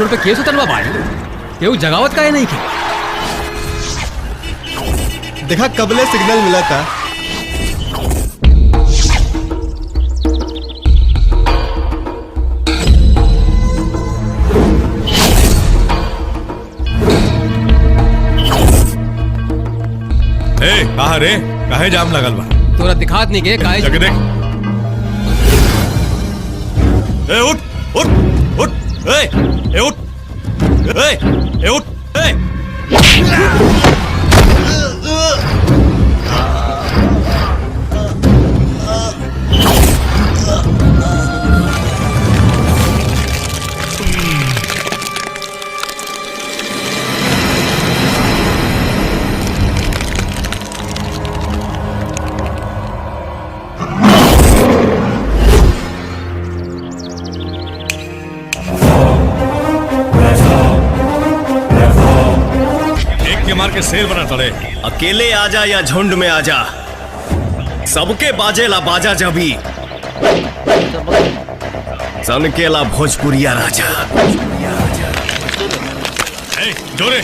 Road पे केस उतरवा बाड़ी केहू जगावत काहे नहीं के। देखा कबले सिग्नल मिला था। कहा रे काहे जाम लगल बा? तोरा दिखात नहीं के काहे जग देख। ए उठ उठ उठ ए उठ ए उठ ए। मार के शेर बना तड़े। अकेले आजा या झुंड में आजा, सबके बाजेला बाजा जबी, सनकेला भोजपुरिया राजा। जोरे